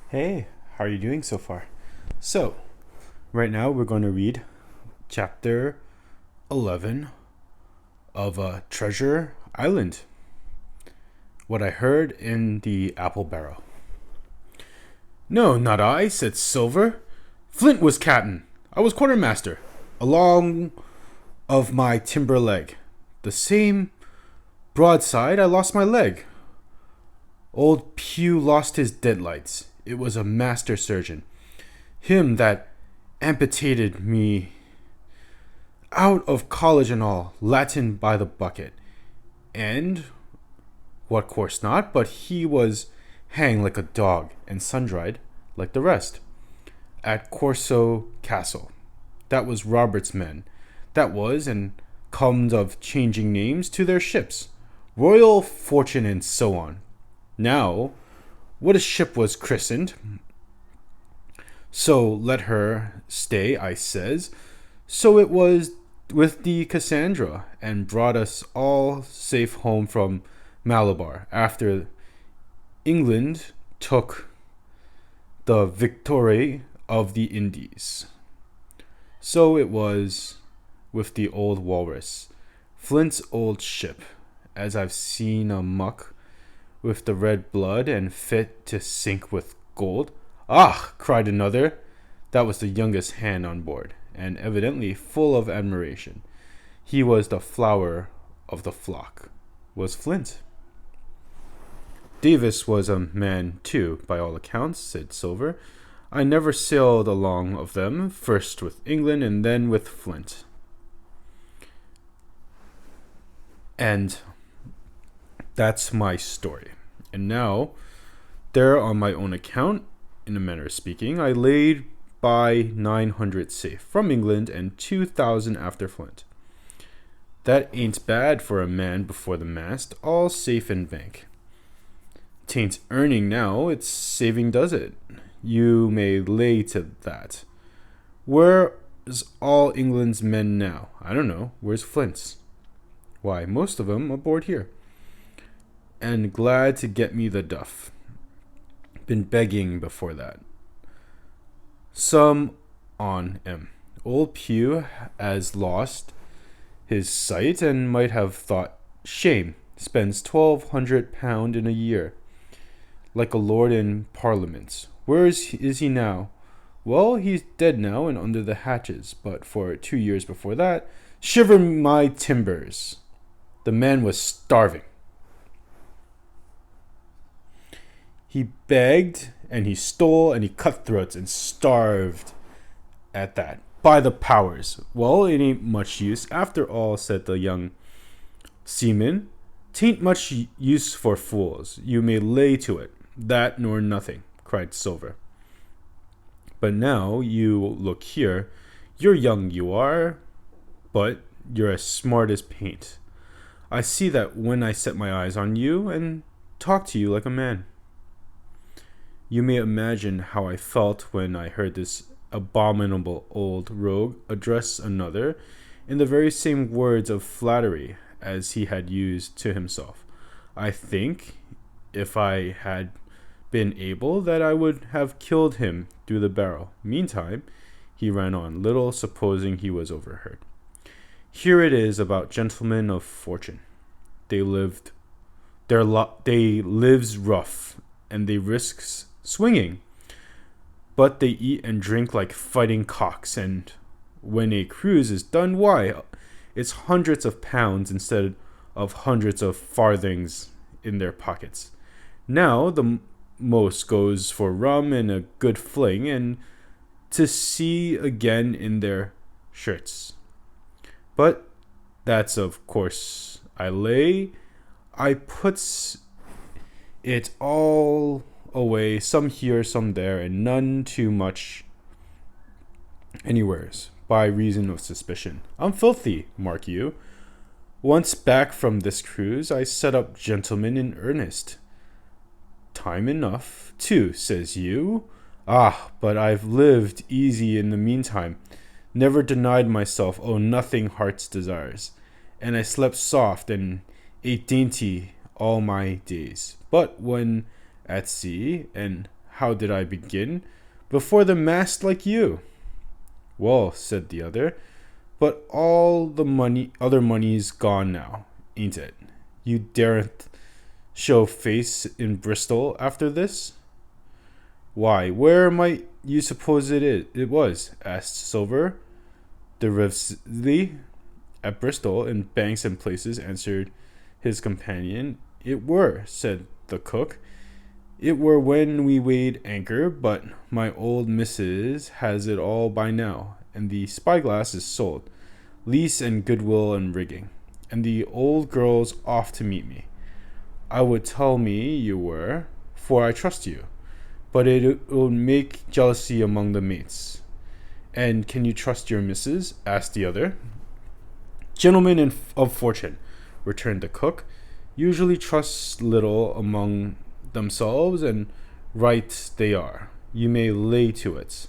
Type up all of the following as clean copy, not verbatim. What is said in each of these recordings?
Hey, how are you doing so far? So, right now we're going to read chapter 11 of Treasure Island. What I heard in the apple barrel. No, not I, said Silver. Flint was captain. I was quartermaster, along of my timber leg. The same broadside I lost my leg. Old Pew lost his deadlights. It was a master surgeon. Him that amputated me out of college and all, Latin by the bucket. And what course not, but he was hanged like a dog and sun-dried like the rest. At Corso Castle. That was Robert's men. That was, and comes of changing names to their ships. Royal Fortune and so on. Now, what a ship was christened, so let her stay, I says. So it was with the Cassandra, and brought us all safe home from Malabar after England took the victory of the Indies. So it was with the old walrus, Flint's old ship, as I've seen a muck with the red blood and fit to sink with gold. Ah! Cried another. That was the youngest hand on board, and evidently full of admiration. He was the flower of the flock, was Flint. Davis was a man, too, by all accounts, said Silver. I never sailed along of them, first with England and then with Flint. And that's my story. And now, there on my own account, in a manner of speaking, I laid by 900 safe from England and 2,000 after Flint. That ain't bad for a man before the mast, all safe in bank. Tain't earning now, it's saving does it. You may lay to that. Where's all England's men now? I don't know. Where's Flint's? Why, most of 'em aboard here. And glad to get me the duff. Been begging before that. Some on 'em. Old Pew has lost his sight and might have thought, shame, spends £1,200 in a year, like a lord in Parliament. Where is he now? Well, he's dead now and under the hatches, but for 2 years before that, shiver my timbers, the man was starving. He begged and he stole and he cut throats and starved at that. By the powers. Well, it ain't much use after all, said the young seaman. Tain't much use for fools. You may lay to it. That nor nothing, cried Silver. But now you look here. You're young, you are, but you're as smart as paint. I see that when I set my eyes on you and talk to you like a man. You may imagine how I felt when I heard this abominable old rogue address another in the very same words of flattery as he had used to himself. I think, if I had been able, that I would have killed him through the barrel. Meantime, he ran on, little supposing he was overheard. Here it is about gentlemen of fortune. They lives rough, and they risks swinging. But they eat and drink like fighting cocks, and when a cruise is done, why, it's hundreds of pounds instead of hundreds of farthings in their pockets. Now the most goes for rum and a good fling, and to sea again in their shirts. But that's of course I puts it all away, some here, some there, and none too much anywheres, by reason of suspicion. I'm filthy, mark you. Once back from this cruise, I set up gentlemen in earnest. Time enough, too, says you. Ah, but I've lived easy in the meantime, never denied myself, nothing heart's desires, and I slept soft and ate dainty all my days. But when at sea, and how did I begin? Before the mast like you. Well, said the other, but all the other money's gone now, ain't it? You daren't show face in Bristol after this? Why, where might you suppose it was? Asked Silver, derisively. At Bristol, in banks and places, answered his companion. It were, said the cook. It were when we weighed anchor, but my old missus has it all by now, and the spyglass is sold, lease and goodwill and rigging, and the old girl's off to meet me. I would tell me you were, for I trust you, but it will make jealousy among the mates. And can you trust your missus? Asked the other. Gentlemen of fortune, returned the cook, usually trust little among themselves, and right they are. You may lay to it.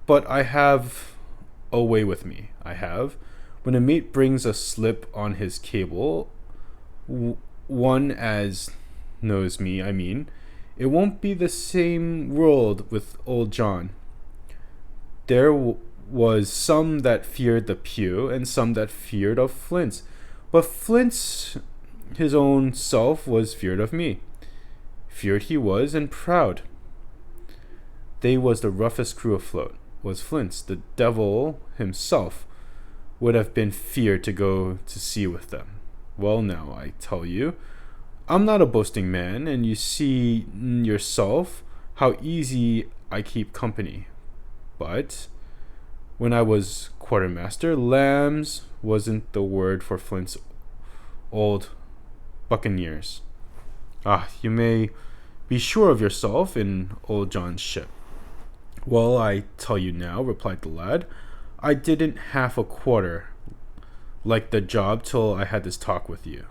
But I have a way with me, I have. When a mate brings a slip on his cable, one as knows me, I mean, it won't be the same world with old John. There was some that feared the pew, and some that feared of Flint. But Flint, his own self, was feared of me. Feared he was, and proud. They was the roughest crew afloat, was Flint's. The devil himself would have been feared to go to sea with them. Well, now, I tell you, I'm not a boasting man, and you see yourself how easy I keep company. But when I was quartermaster, lambs wasn't the word for Flint's old buccaneers. You may be sure of yourself in old John's ship. Well, I tell you now, replied the lad, I didn't half a quarter like the job till I had this talk with you,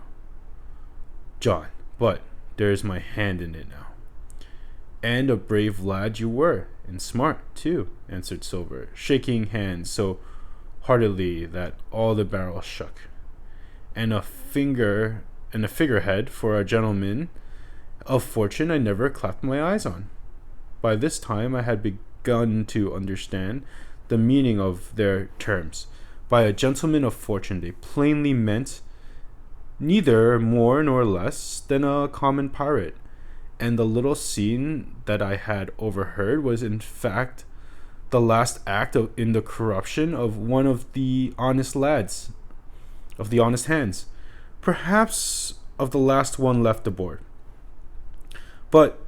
John, but there's my hand in it now. And a brave lad you were, and smart, too, answered Silver, shaking hands so heartily that all the barrel shook. And a figurehead for a gentleman of fortune I never clapped my eyes on. By this time I had begun to understand the meaning of their terms. By a gentleman of fortune they plainly meant neither more nor less than a common pirate, and the little scene that I had overheard was in fact the last act in the corruption of one of the honest lads, of the honest hands, perhaps of the last one left aboard. But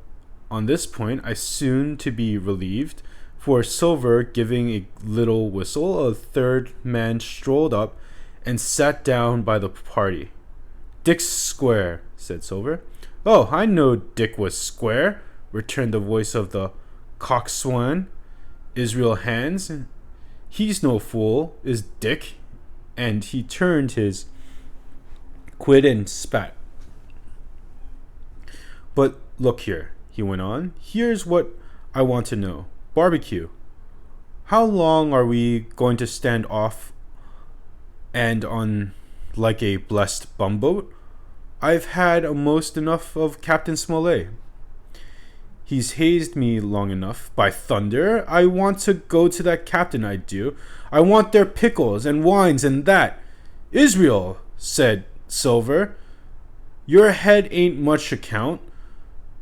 on this point I soon to be relieved, for Silver giving a little whistle, a third man strolled up and sat down by the party. Dick's square, said Silver. Oh, I know Dick was square, returned the voice of the coxswain, Israel Hands. He's no fool, is Dick. And he turned his quid and spat. But look here, he went on. Here's what I want to know. Barbecue. How long are we going to stand off and on like a blessed bumboat? I've had almost enough of Captain Smollett. He's hazed me long enough. By thunder, I want to go to that captain, I do. I want their pickles and wines and that. Israel, said Silver, your head ain't much account,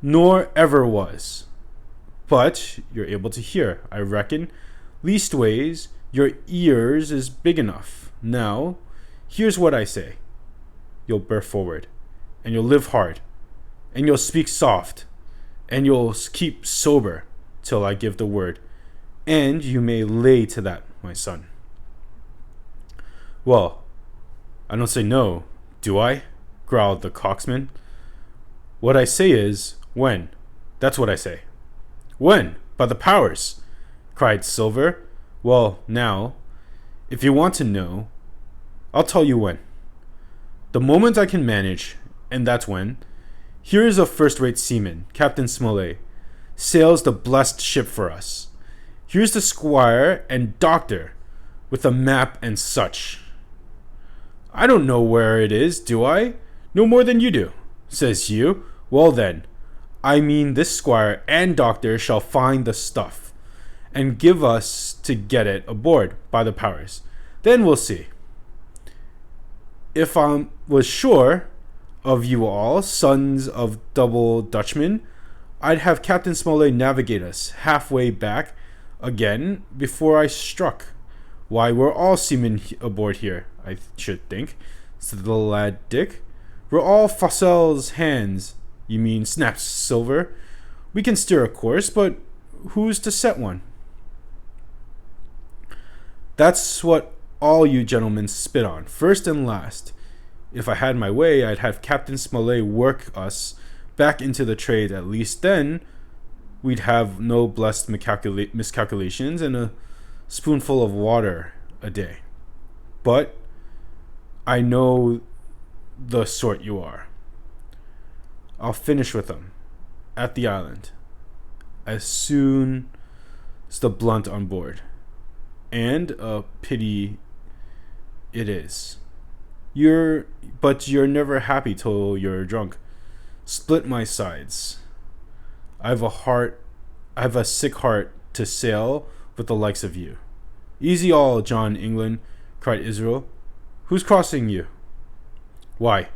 nor ever was. But you're able to hear, I reckon. Leastways, your ears is big enough. Now, here's what I say. You'll bear forward, and you'll live hard, and you'll speak soft, and you'll keep sober till I give the word, and you may lay to that, my son. Well, I don't say no, do I? Growled the coxswain. What I say is, when? That's what I say. When? By the powers! Cried Silver. Well, now, if you want to know, I'll tell you when. The moment I can manage, and that's when. Here is a first-rate seaman, Captain Smollett, sails the blessed ship for us. Here's the squire and doctor, with a map and such. I don't know where it is, do I? No more than you do, says you. Well then, I mean, this squire and doctor shall find the stuff, and give us to get it aboard by the powers. Then we'll see. If I was sure of you all, sons of double Dutchmen, I'd have Captain Smollett navigate us halfway back again before I struck. Why, we're all seamen aboard here, I should think, said the lad Dick. We're all fossils hands. You mean, snaps Silver. We can steer a course, but who's to set one? That's what all you gentlemen spit on, first and last. If I had my way, I'd have Captain Smollett work us back into the trade. At least then we'd have no blessed miscalculations and a spoonful of water a day. But I know the sort you are. I'll finish with them at the island as soon as the blunt on board. And a pity it is. But you're never happy till you're drunk. Split my sides. I've a sick heart to sail with the likes of you. Easy all, John England, cried Israel. Who's crossing you? Why,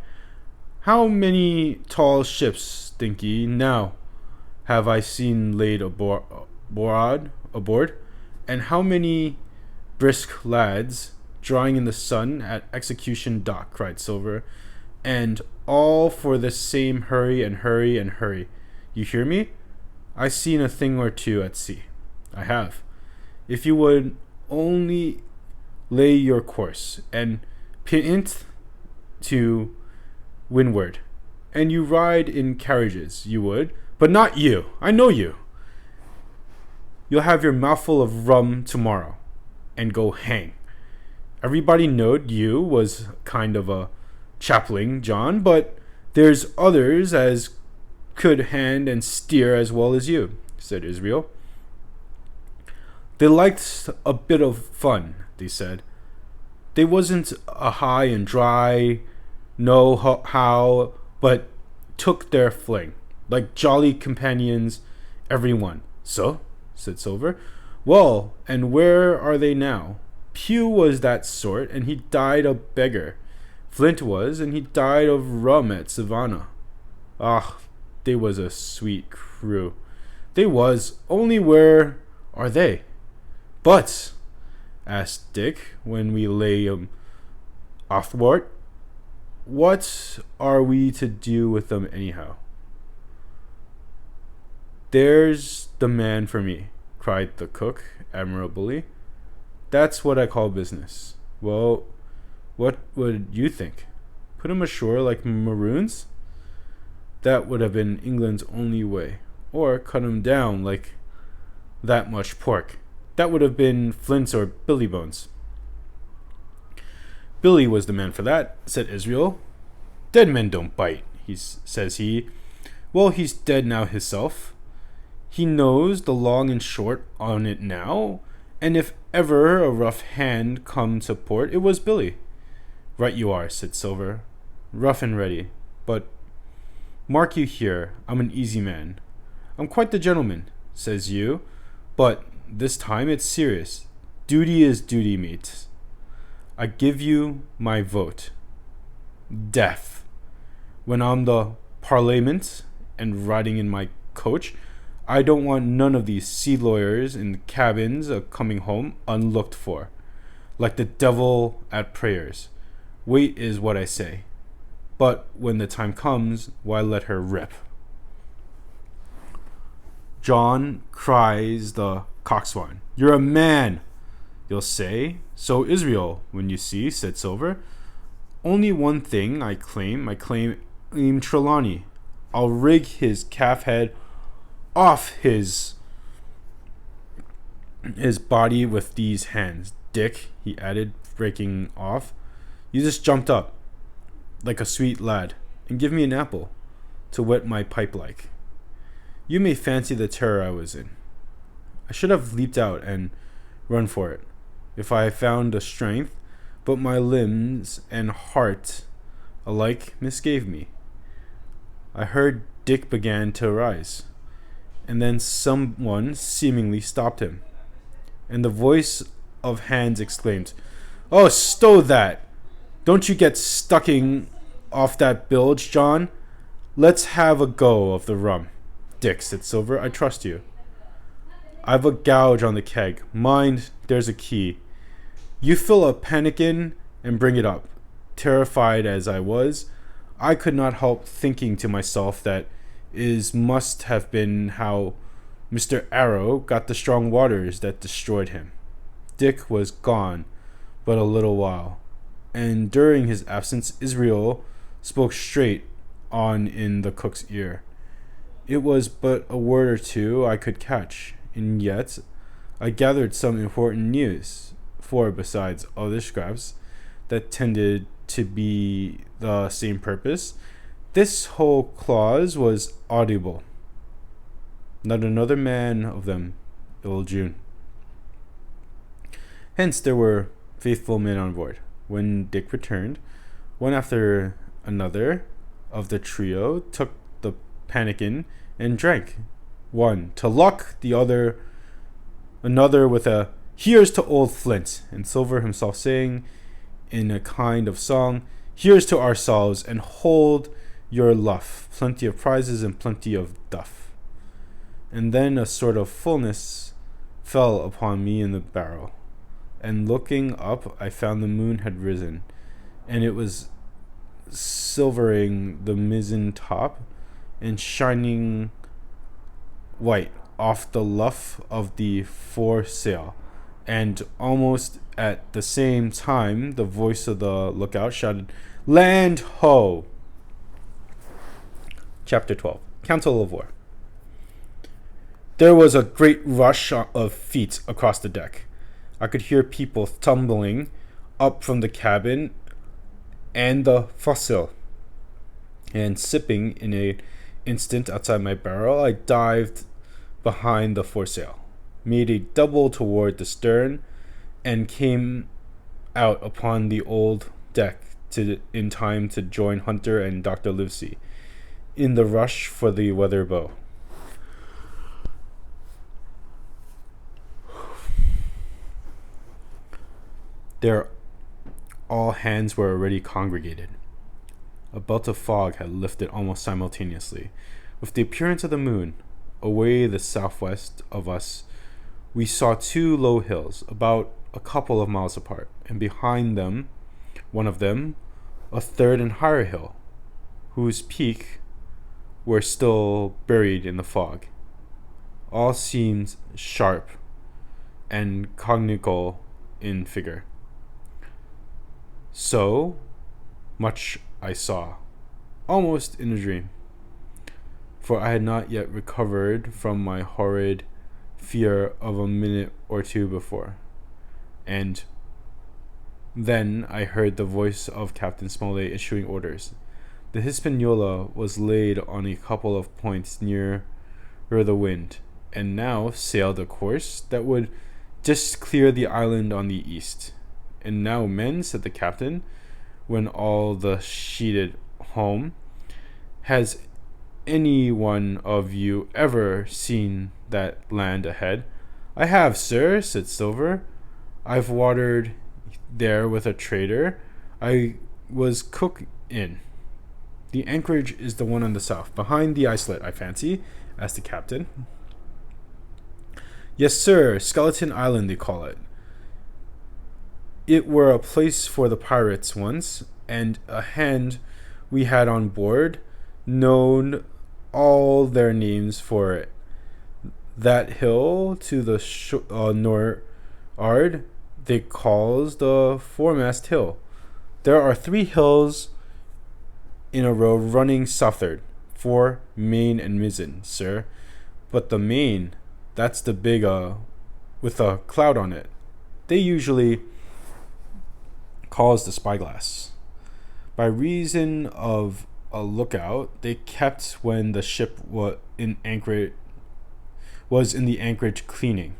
how many tall ships, think ye, now have I seen laid aboard, and how many brisk lads drying in the sun at Execution Dock, cried Silver, and all for the same hurry and hurry and hurry. You hear me? I seen a thing or two at sea. I have. If you would only lay your course and pint to windward, and you ride in carriages, you would, but not you. I know you. You'll have your mouthful of rum tomorrow, and go hang. Everybody knowed you was kind of a chaplain, John, but there's others as could hand and steer as well as you, said Israel. They liked a bit of fun, they said. They wasn't a high and dry, no how, but took their fling, like jolly companions, every one. So, said Silver. Well, and where are they now? Pew was that sort, and he died a beggar. Flint was, and he died of rum at Savannah. Ah, they was a sweet crew. They was, only where are they? But, asked Dick, when we lay athwart, what are we to do with them anyhow? There's the man for me, cried the cook admirably. That's what I call business. Well, what would you think? Put 'em ashore like maroons? That would have been England's only way. Or cut 'em down like that much pork. That would have been Flint's or Billy Bones. Billy was the man for that, said Israel. Dead men don't bite, says he. Well, he's dead now hisself. He knows the long and short on it now, and if ever a rough hand come to port, it was Billy. Right you are, said Silver. Rough and ready. But mark you here, I'm an easy man. I'm quite the gentleman, says you, but this time it's serious. Duty is duty, mate. I give you my vote. Death. When I'm the Parliament and riding in my coach, I don't want none of these sea lawyers in the cabins coming home unlooked for, like the devil at prayers. Wait is what I say. But when the time comes, why let her rip? John cries the coxswain. You're a man, you'll say. So Israel, when you see, said Silver. Only one thing I claim Trelawney. I'll rig his calf head off his body with these hands. Dick, he added, breaking off, you just jumped up like a sweet lad and give me an apple to wet my pipe like. You may fancy the terror I was in. I should have leaped out and run for it if I found the strength, but my limbs and heart alike misgave me. I heard Dick began to rise, and then someone seemingly stopped him, and the voice of Hans exclaimed, "Oh, stow that! Don't you get stucking off that bilge, John. Let's have a go of the rum." "Dick," said Silver, "I trust you. I've a gouge on the keg. Mind, there's a key. You fill a pannikin and bring it up." Terrified as I was, I could not help thinking to myself that it must have been how Mr. Arrow got the strong waters that destroyed him. Dick was gone but a little while, and during his absence Israel spoke straight on in the cook's ear. It was but a word or two I could catch, and yet I gathered some important news, for besides other scraps that tended to be the same purpose, this whole clause was audible. Not another man of them ill June. Hence there were faithful men on board. When Dick returned, one after another of the trio took the pannikin and drank. One to luck, another with a "Here's to old Flint," and Silver himself saying in a kind of song, "Here's to ourselves, and hold your luff, plenty of prizes and plenty of duff." And then a sort of fullness fell upon me in the barrel, and looking up I found the moon had risen, and it was silvering the mizzen top and shining white off the luff of the foresail, and almost at the same time the voice of the lookout shouted, "Land ho!" Chapter 12. Council of War. There was a great rush of feet across the deck. I could hear people tumbling up from the cabin and the forecastle, and sipping in an instant outside my barrel, I dived behind the foresail, made a double toward the stern, and came out upon the old deck in time to join Hunter and Dr. Livesey in the rush for the weather bow. There all hands were already congregated. A belt of fog had lifted almost simultaneously. With the appearance of the moon, away the southwest of us, we saw two low hills, about a couple of miles apart, and behind them, one of them, a third and higher hill, whose peak were still buried in the fog. All seemed sharp and conical in figure. So much I saw, almost in a dream, for I had not yet recovered from my horrid fear of a minute or two before. And then I heard the voice of Captain Smollett issuing orders. The Hispaniola was laid on a couple of points nearer the wind, and now sailed a course that would just clear the island on the east. "And now, men," said the captain, when all the sheeted home, "has any one of you ever seen that land ahead?" "I have, sir," said Silver. "I've watered there with a trader I was cook in." "The anchorage is the one on the south, behind the islet, I fancy?" asked the captain. "Yes, sir. Skeleton Island, they call it. It were a place for the pirates once, and a hand we had on board knowed all their names for it. That hill to the nor'ard they calls the foremast hill. There are 3 hills in a row running southward, fore, main, and mizzen, sir. But the main, that's the big with a cloud on it. They usually calls the spyglass. By reason of a lookout they kept when the ship was in the anchorage cleaning.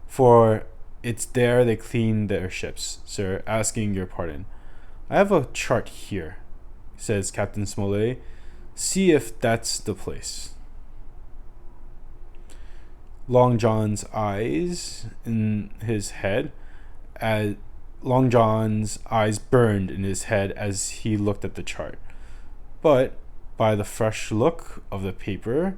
For it's there they clean their ships, sir, asking your pardon. I have a chart here," says Captain Smollett, See if that's the place. Long John's eyes in his head as Long John's eyes burned in his head as he looked at the chart. But by the fresh look of the paper,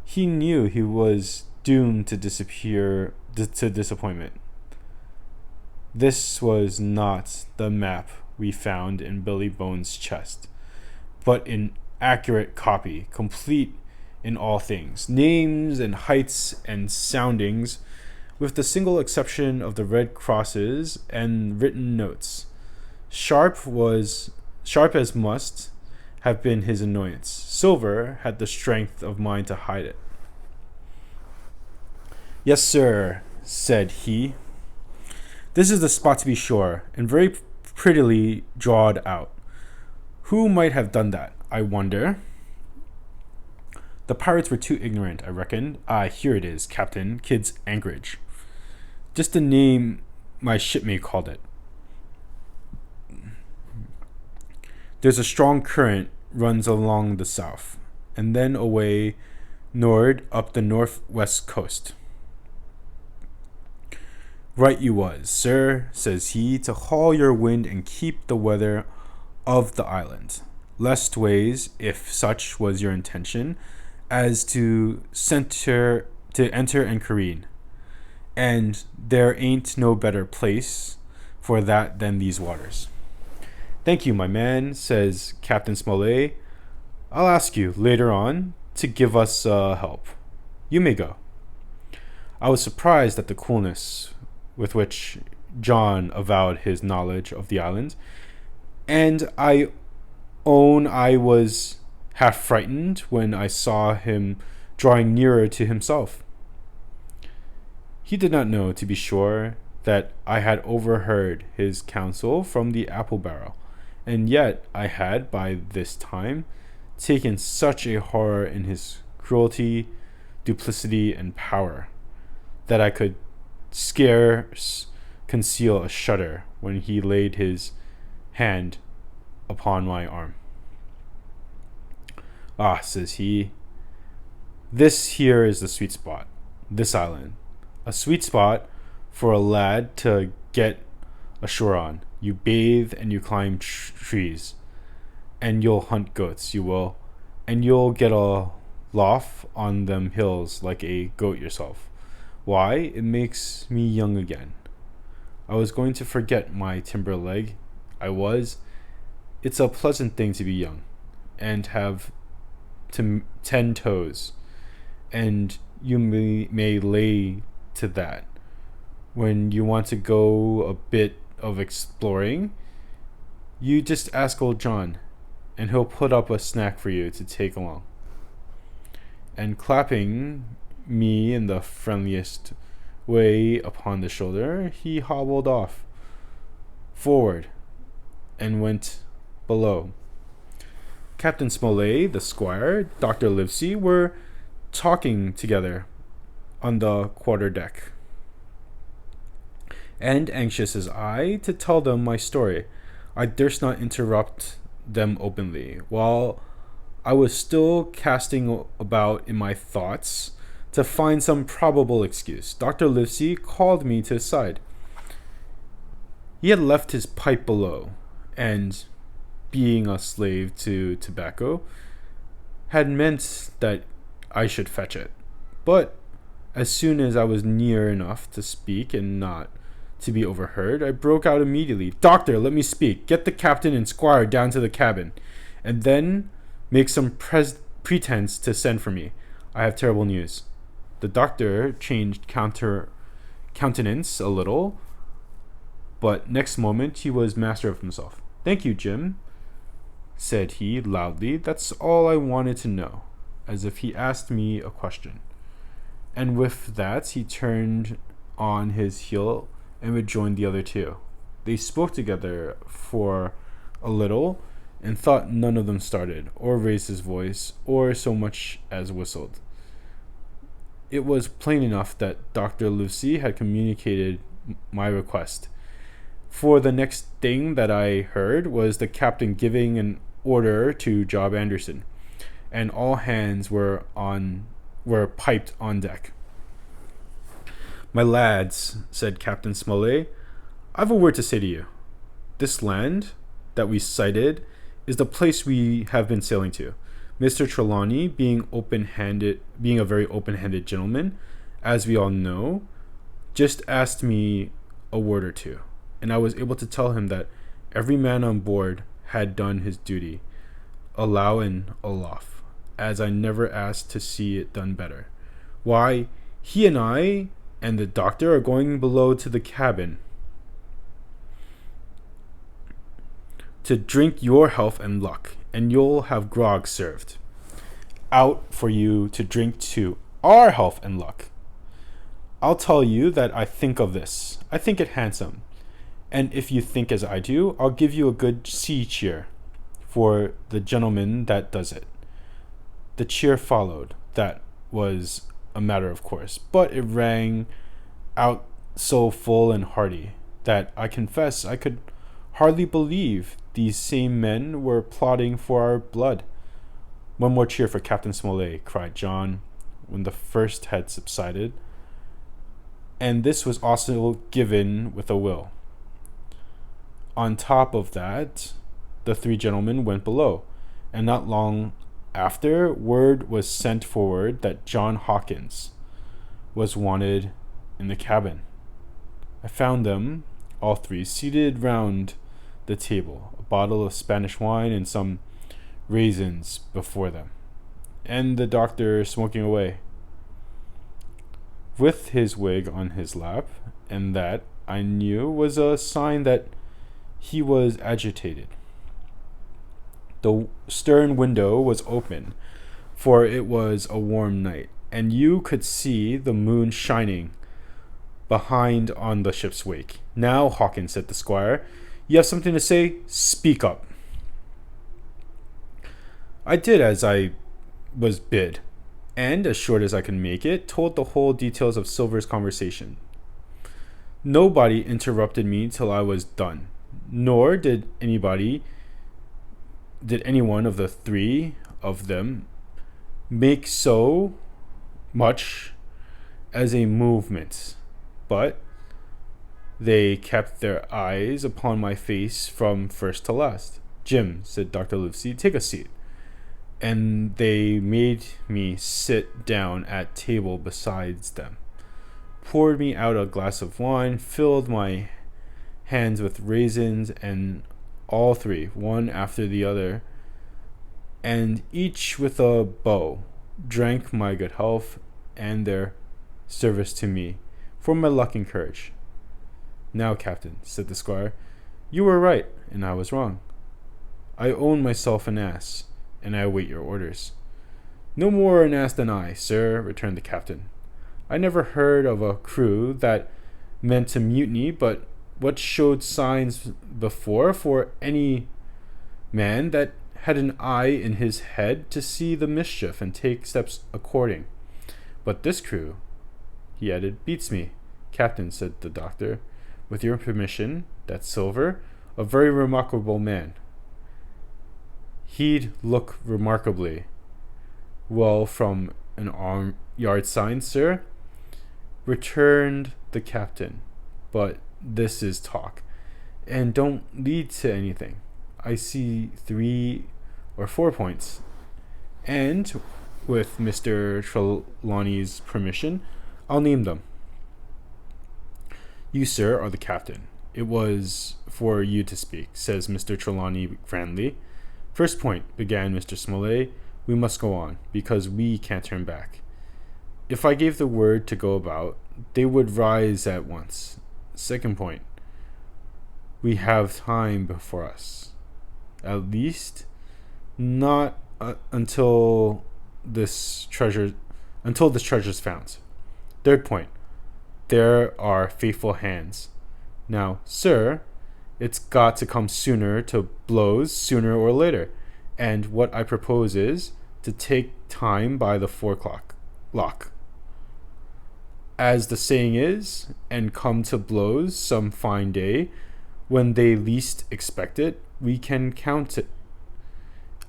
he knew he was doomed to disappear to disappointment. This was not the map we found in Billy Bones' chest, but an accurate copy, complete in all things, names and heights and soundings, with the single exception of the red crosses and written notes. Sharp as must have been his annoyance. Silver had the strength of mind to hide it. "Yes, sir," said he. "This is the spot to be sure, and very prettily drawed out. Who might have done that, I wonder?" "The pirates were too ignorant, I reckon. Ah, here it is, Captain. Kidd's Anchorage. Just the name my shipmate called it. There's a strong current runs along the south, and then away nor'ard up the northwest coast." "Right you was, sir," says he, "to haul your wind and keep the weather of the island. Lestways, if such was your intention, as to enter and careen. And there ain't no better place for that than these waters." "Thank you, my man," says Captain Smollett. "I'll ask you later on to give us help. You may go." I was surprised at the coolness with which John avowed his knowledge of the island, and I own I was half frightened when I saw him drawing nearer to himself. He did not know, to be sure, that I had overheard his counsel from the apple barrel, and yet I had, by this time, taken such a horror in his cruelty, duplicity, and power, that I could scarce conceal a shudder when he laid his hand upon my arm. "Ah," says he, "this here is the sweet spot, this island. A sweet spot for a lad to get ashore on. You bathe and you climb trees, and you'll hunt goats, you will, and you'll get a loft on them hills like a goat yourself. Why, it makes me young again. I was going to forget my timber leg. It's a pleasant thing to be young, and have 10 toes, and you may lay to that. When you want to go a bit of exploring, you just ask old John, and he'll put up a snack for you to take along." And clapping me in the friendliest way upon the shoulder, he hobbled off forward and went below. Captain Smollett, the squire, Dr. Livesey were talking together on the quarter-deck, and anxious as I to tell them my story, I durst not interrupt them openly, while I was still casting about in my thoughts to find some probable excuse. Dr. Livesey called me to his side. He had left his pipe below, and, being a slave to tobacco, had meant that I should fetch it. But as soon as I was near enough to speak and not to be overheard, I broke out immediately. "Doctor, let me speak. Get the captain and squire down to the cabin, and then make some pretense to send for me. I have terrible news." The doctor changed countenance a little, but next moment he was master of himself. "Thank you, Jim," said he loudly. "That's all I wanted to know," as if he asked me a question. And with that he turned on his heel and rejoined the other two. They spoke together for a little, and thought none of them started, or raised his voice, or so much as whistled. It was plain enough that Dr. Livesey had communicated my request, for the next thing that I heard was the captain giving an order to Job Anderson, and all hands were piped on deck. "My lads," said Captain Smollett, "I've a word to say to you. This land that we sighted is the place we have been sailing to. Mr. Trelawney, being a very open-handed gentleman, as we all know, just asked me a word or two, and I was able to tell him that every man on board had done his duty, alow and aloft, as I never asked to see it done better. Why, he and I and the doctor are going below to the cabin to drink your health and luck, and you'll have grog served out for you to drink to our health and luck. I'll tell you that I think of this. I think it handsome. And if you think as I do, I'll give you a good sea cheer for the gentleman that does it." The cheer followed. That was a matter of course, but it rang out so full and hearty that I confess I could hardly believe these same men were plotting for our blood. "One more cheer for Captain Smollett," cried John, when the first had subsided, and this was also given with a will. On top of that, the three gentlemen went below, and not long after, word was sent forward that John Hawkins was wanted in the cabin. I found them, all three, seated round the table, a bottle of Spanish wine and some raisins before them, and the doctor smoking away, with his wig on his lap, and that, I knew, was a sign that he was agitated. The stern window was open, for it was a warm night, and you could see the moon shining behind on the ship's wake. "Now, Hawkins," said the squire, "you have something to say? Speak up." I did as I was bid, and, as short as I could make it, told the whole details of Silver's conversation. Nobody interrupted me till I was done, nor did any one of the three of them make so much as a movement, but they kept their eyes upon my face from first to last. "Jim," said Dr. Livesey, "take a seat." And they made me sit down at table beside them, poured me out a glass of wine, filled my hands with raisins, and all three, one after the other, and each with a bow, drank my good health and their service to me for my luck and courage. "Now, Captain," said the squire, "you were right, and I was wrong. I own myself an ass, and I await your orders." "No more an ass than I, sir," returned the captain. "I never heard of a crew that meant to mutiny, but what showed signs before for any man that had an eye in his head to see the mischief and take steps according. But this crew," he added, "beats me." "Captain," said the doctor, "with your permission, that Silver, a very remarkable man." "He'd look remarkably well from an yard sign, sir," returned the captain, "but this is talk, and don't lead to anything. I see 3 or 4 points, and, with Mr. Trelawney's permission, I'll name them." "You, sir, are the captain. It was for you to speak," says Mr. Trelawney grandly. "First point," began Mr. Smollett, "we must go on, because we can't turn back. If I gave the word to go about, they would rise at once. Second point, we have time before us. At least, not until this treasure's found. Third point, there are faithful hands. Now, sir, it's got to come sooner to blows, sooner or later, and what I propose is to take time by the 4 o'clock lock, as the saying is, and come to blows some fine day when they least expect it. We can count it,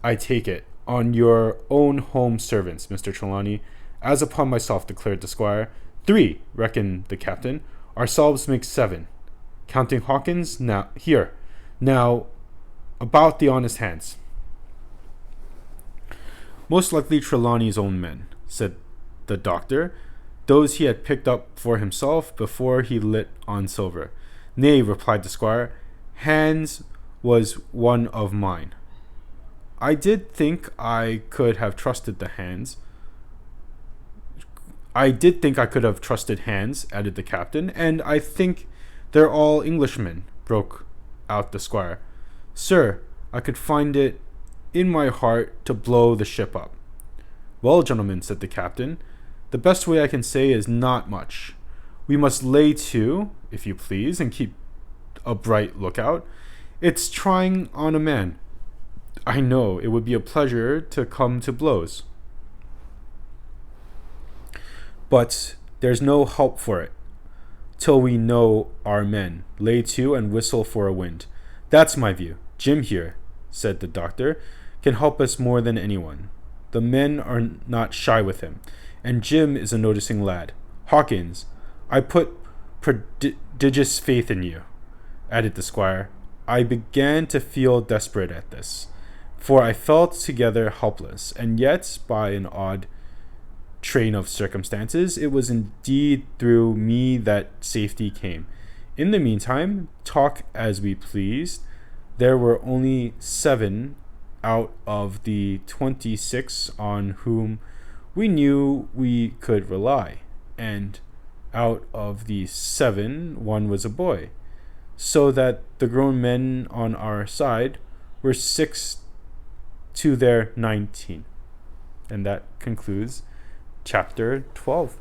I take it, on your own home servants, Mr. Trelawney, as upon myself, declared the squire. 3, reckoned the captain. Ourselves make 7, counting Hawkins. Now, about the honest hands. Most likely Trelawney's own men, said the doctor, those he had picked up for himself before he lit on Silver. Nay, replied the squire, Hans was one of mine. I did think I could have trusted Hans, added the captain, and I think they're all Englishmen, broke out the squire. Sir, I could find it in my heart to blow the ship up. Well, gentlemen, said the captain, the best way I can say is not much. We must lay to, if you please, and keep a bright lookout. It's trying on a man. I know it would be a pleasure to come to blows, but there's no help for it till we know our men. Lay to and whistle for a wind. That's my view. Jim here, said the doctor, can help us more than anyone. The men are not shy with him, and Jim is a noticing lad. Hawkins, I put prodigious faith in you, added the squire. I began to feel desperate at this, for I felt altogether helpless, and yet, by an odd train of circumstances, it was indeed through me that safety came. In the meantime, talk as we pleased, there were only 7 out of the 26 on whom we knew we could rely, and out of the 7, 1 was a boy, so that the grown men on our side were 6 to their 19. And that concludes chapter 12.